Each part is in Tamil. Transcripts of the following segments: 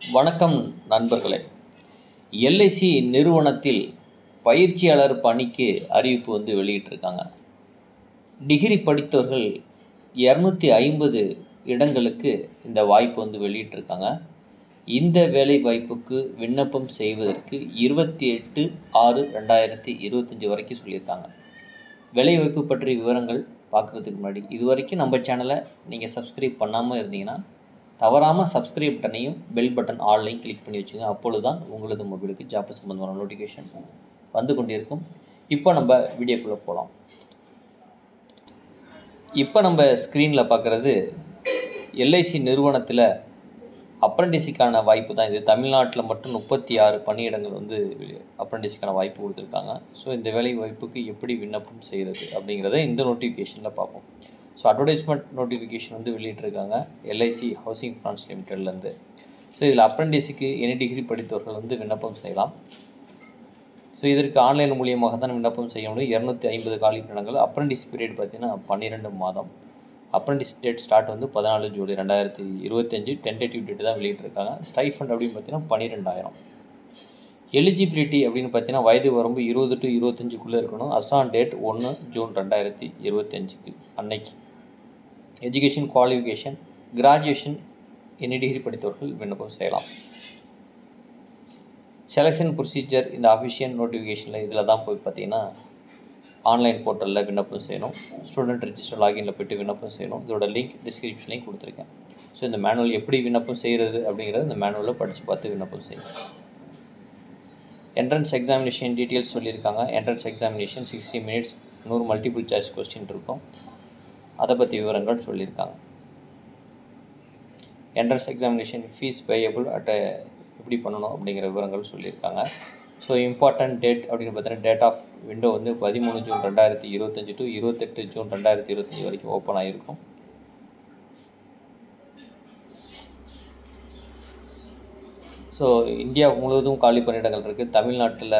வணக்கம் நண்பர்களே. எல்ஐசி நிறுவனத்தில் பயிற்சியாளர் பணிக்கு அறிவிப்பு வெளியிட்டிருக்காங்க. டிகிரி படித்தவர்கள் 250 இடங்களுக்கு இந்த வாய்ப்பு வெளியிட்டிருக்காங்க. இந்த வேலை வாய்ப்புக்கு விண்ணப்பம் செய்வதற்கு 28/6/2025 வரைக்கும் சொல்லியிருக்காங்க. வேலைவாய்ப்பு பற்றிய விவரங்கள் பார்க்குறதுக்கு முன்னாடி இது வரைக்கும் நம்ம சேனலை நீங்கள் சப்ஸ்கிரைப் பண்ணாமல் இருந்தீங்கன்னா தவறாமல் சப்ஸ்கிரைப் பட்டனையும் பெல் பட்டன் ஆல்லையும் கிளிக் பண்ணி வச்சுங்க. அப்பொழுது தான் உங்களது மொபைலுக்கு ஜாப் சம்பந்தமான நோட்டிஃபிகேஷன் வந்து கொண்டிருக்கும். இப்போ நம்ம வீடியோக்குள்ளே போகலாம். இப்போ நம்ம ஸ்க்ரீனில் பார்க்குறது எல்ஐசி நிறுவனத்தில் அப்ரண்டிஸுக்கான வாய்ப்பு தான். இது தமிழ்நாட்டில் மட்டும் 36 பணியிடங்கள் அப்ரண்டிஸுக்கான வாய்ப்பு கொடுத்துருக்காங்க. ஸோ இந்த வேலை வாய்ப்புக்கு எப்படி விண்ணப்பம் செய்கிறது அப்படிங்கிறத இந்த நோட்டிஃபிகேஷனில் பார்ப்போம். ஸோ அட்வர்டைஸ்மெண்ட் நோட்டிஃபிகேஷன் வெளியிட்டிருக்காங்க எல்ஐசி ஹவுசிங் ஃபினான்ஸ் லிமிடெட்லேருந்து. ஸோ இதில் அப்ரண்டிஸுக்கு எனி டிகிரி படித்தவர்கள் விண்ணப்பம் செய்யலாம். ஸோ இதற்கு ஆன்லைன் மூலியமாக தான் விண்ணப்பம் செய்ய முடியும். 250 காலி பணியிடங்கள். அப்ரண்டிஸ் பீரியட் பார்த்திங்கன்னா 12 மாதம். Apprentice date start 14 July 2025. Tentative date தான் வெளியிட்டிருக்காங்க. ஸ்டைஃபண்ட் அப்படின்னு பார்த்தீங்கன்னா 12,000. எலிஜிபிலிட்டி அப்படின்னு பார்த்தீங்கன்னா வயது வரம்பு 20 to 25க்குள்ளே இருக்கணும். அசான் டேட் 1 ஜூன் 2025 அன்னைக்கு. Education qualification graduation any degree படித்தவர்கள் விண்ணப்பம் செய்யலாம். செலெக்ஷன் ப்ரொசீஜர் இந்த அஃபிஷியல் நோட்டிஃபிகேஷனில் இதில் தான் போய் பார்த்தீங்கன்னா ஆன்லைன் போர்ட்டலில் விண்ணப்பம் செய்யணும். ஸ்டூடெண்ட் ரெஜிஸ்டர் லாகினில் போய்ட்டு விண்ணப்பம் செய்யணும். இதோட லிங்க் டிஸ்கிரிப்ஷன்லையும் கொடுத்துருக்கேன். ஸோ இந்த மேனுவல் எப்படி விண்ணப்பம் செய்கிறது அப்படிங்கிறத இந்த மேனுவலில் படித்து பார்த்து விண்ணப்பம் செய்யணும். என்ட்ரன்ஸ் எக்ஸாமினேஷன் டீட்டெயில்ஸ் சொல்லியிருக்காங்க. Entrance examination 60 minutes 100 multiple choice question இருக்கும். அதை பற்றி விவரங்கள் சொல்லியிருக்காங்க. என்ட்ரன்ஸ் எக்ஸாமினேஷன் ஃபீஸ் பேயபிள் எப்படி பண்ணணும் அப்படிங்கிற விவரங்கள் சொல்லியிருக்காங்க. ஸோ இம்பார்ட்டன்ட் டேட் அப்படின்னு பார்த்தீங்கன்னா date of window 13 June 2025 to 28 June 2025 வரைக்கும் ஓப்பன் ஆகிருக்கும். ஸோ இந்தியா முழுவதும் காலி பணியிடங்கள் இருக்குது. தமிழ்நாட்டில்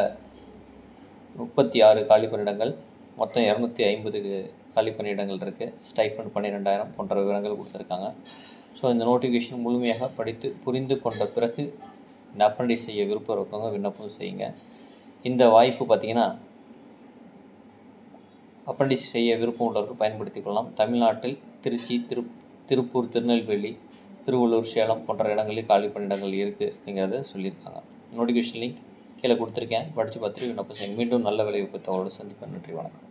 36 காலி பணியிடங்கள், மொத்தம் 250 காலி பணியிடங்கள் இருக்குது. ஸ்டைஃபண்ட் 12,000 போன்ற விவரங்கள் கொடுத்துருக்காங்க. ஸோ இந்த நோட்டிஃபிகேஷன் முழுமையாக படித்து புரிந்து கொண்ட பிறகு இந்த அப்ரண்டிஸ் செய்ய விருப்பம் இருக்கவங்க விண்ணப்பம் செய்யுங்க. இந்த வாய்ப்பு பார்த்திங்கன்னா அப்ரண்டிஸ் செய்ய விருப்பம் உள்ளவர்கள் பயன்படுத்திக் கொள்ளலாம். தமிழ்நாட்டில் திருச்சி, திருப்பூர், திருநெல்வேலி, திருவள்ளூர், சேலம் போன்ற இடங்களில் காலி பணியிடங்கள் இருக்குது அப்படிங்கிறத சொல்லியிருக்காங்க. நோட்டிஃபிகேஷன் லிங்க் கீழே கொடுத்துருக்கேன். படித்து பார்த்துட்டு விண்ணப்பம் செய்யுங்க. மீண்டும் நல்ல வேலை வாய்ப்பு தகவலோடு சந்திப்பேன். நன்றி, வணக்கம்.